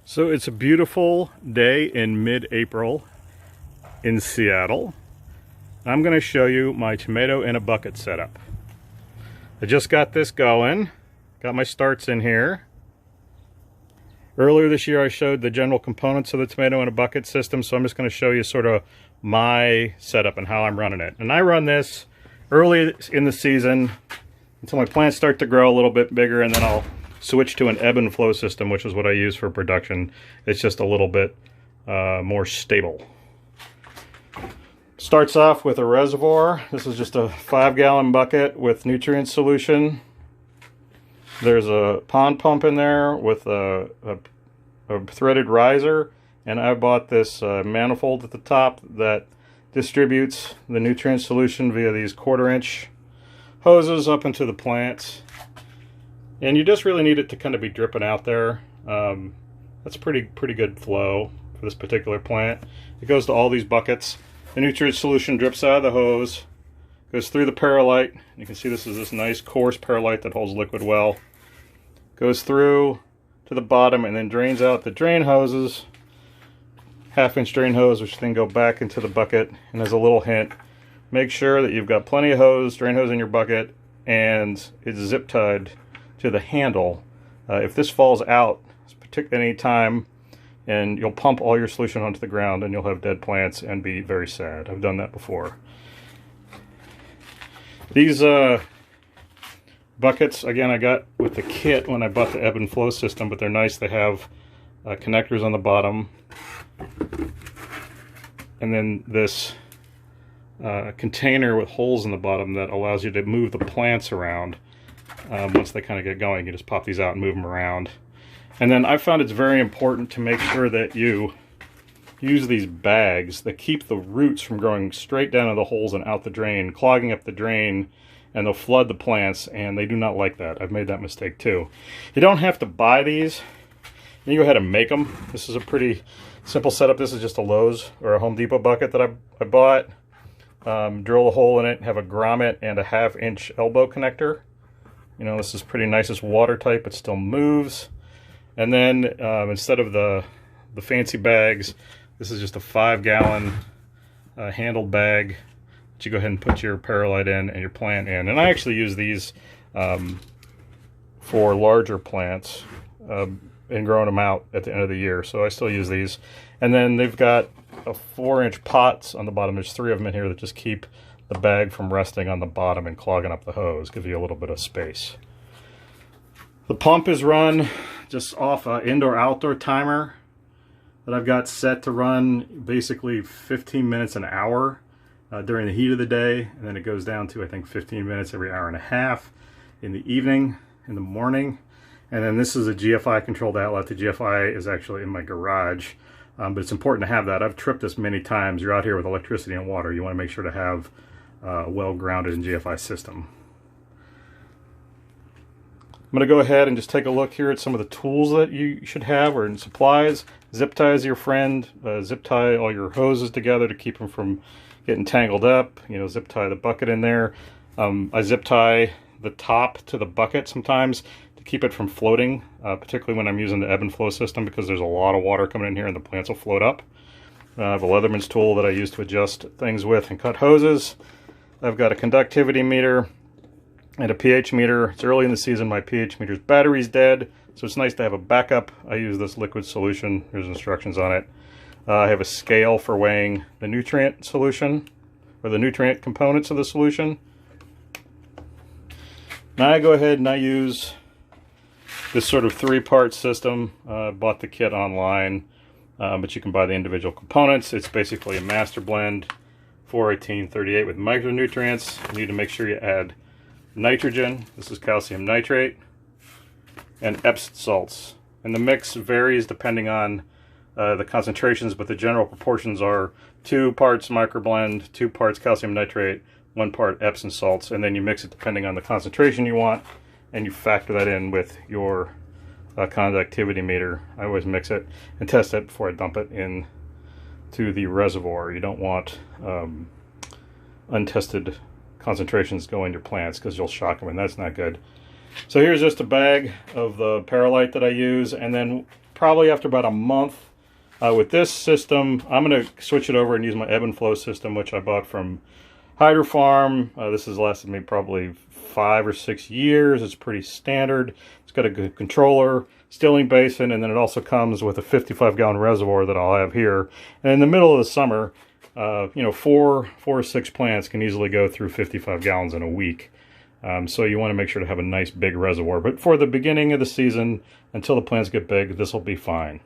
So it's a beautiful day in mid-April in Seattle. I'm going to show you my tomato in a bucket setup. I just got this going, got my starts in here. Earlier this year I showed the general components of the tomato in a bucket system, so I'm just going to show you sort of my setup and how I'm running it. And I run this early in the season until my plants start to grow a little bit bigger, and then I'll switch to an ebb and flow system, which is what I use for production. It's just a little bit more stable. Starts off with a reservoir. This is just a 5-gallon bucket with nutrient solution. There's a pond pump in there with a threaded riser, and I bought this manifold at the top that distributes the nutrient solution via these 1/4-inch hoses up into the plants. And you just really need it to kind of be dripping out there. That's pretty good flow for this particular plant. It goes to all these buckets. The nutrient solution drips out of the hose, goes through the perlite. You can see this is this nice coarse perlite that holds liquid well. Goes through to the bottom and then drains out the drain hoses. 1/2-inch drain hose, which then go back into the bucket. And as a little hint, make sure that you've got plenty of drain hose in your bucket, and it's zip tied to the handle. If this falls out at any time, and you'll pump all your solution onto the ground and you'll have dead plants and be very sad. I've done that before. These buckets, again, I got with the kit when I bought the ebb and flow system, but they're nice. They have connectors on the bottom, and then this container with holes in the bottom that allows you to move the plants around. Once they kind of get going, you just pop these out and move them around. And then I found it's very important to make sure that you use these bags that keep the roots from growing straight down to the holes and out the drain, clogging up the drain, and they'll flood the plants, and they do not like that. I've made that mistake too. You don't have to buy these. You can go ahead and make them. This is a pretty simple setup. This is just a Lowe's or a Home Depot bucket that I bought. Drill a hole in it, have a grommet and a 1/2-inch elbow connector. You know, this is pretty nice. It's watertight, but still moves. And then instead of the fancy bags, this is just a 5-gallon handled bag that you go ahead and put your perlite in and your plant in. And I actually use these for larger plants and growing them out at the end of the year. So I still use these. And then they've got a 4-inch pots on the bottom. There's 3 of them in here that just keep the bag from resting on the bottom and clogging up the hose. Give you a little bit of space. The pump is run just off an indoor-outdoor timer that I've got set to run basically 15 minutes an hour during the heat of the day, and then it goes down to, I think, 15 minutes every hour and a half in the evening, in the morning. And then this is a GFI controlled outlet. The GFI is actually in my garage, but it's important to have that. I've tripped this many times. You're out here with electricity and water. You want to make sure to have a well-grounded and GFI system. I'm going to go ahead and just take a look here at some of the tools that you should have, or in supplies. Zip tie is your friend. Zip tie all your hoses together to keep them from getting tangled up. You know, zip tie the bucket in there. I zip tie the top to the bucket sometimes to keep it from floating, particularly when I'm using the ebb and flow system, because there's a lot of water coming in here and the plants will float up. I have a Leatherman's tool that I use to adjust things with and cut hoses. I've got a conductivity meter and a pH meter. It's early in the season. My pH meter's battery's dead, so it's nice to have a backup. I use this liquid solution. There's instructions on it. I have a scale for weighing the nutrient solution, or the nutrient components of the solution. Now I go ahead and I use this sort of 3-part system. I bought the kit online, but you can buy the individual components. It's basically a master blend, 4-18-38 with micronutrients. You need to make sure you add nitrogen, this is calcium nitrate, and Epsom salts. And the mix varies depending on the concentrations, but the general proportions are 2 parts microblend, 2 parts calcium nitrate, 1 part Epsom salts, and then you mix it depending on the concentration you want, and you factor that in with your conductivity meter. I always mix it and test it before I dump it in to the reservoir. You don't want untested concentrations go in your plants, because you'll shock them, and that's not good. So here's just a bag of the perlite that I use, and then probably after about a month. With this system, I'm going to switch it over and use my ebb and flow system, which I bought from Hydroponic. This has lasted me probably 5 or 6 years. It's pretty standard. It's got a good controller, stilling basin, and then it also comes with a 55-gallon reservoir that I'll have here. And in the middle of the summer, you know, 4 or 6 plants can easily go through 55 gallons in a week. So you want to make sure to have a nice big reservoir. But for the beginning of the season, until the plants get big, this will be fine.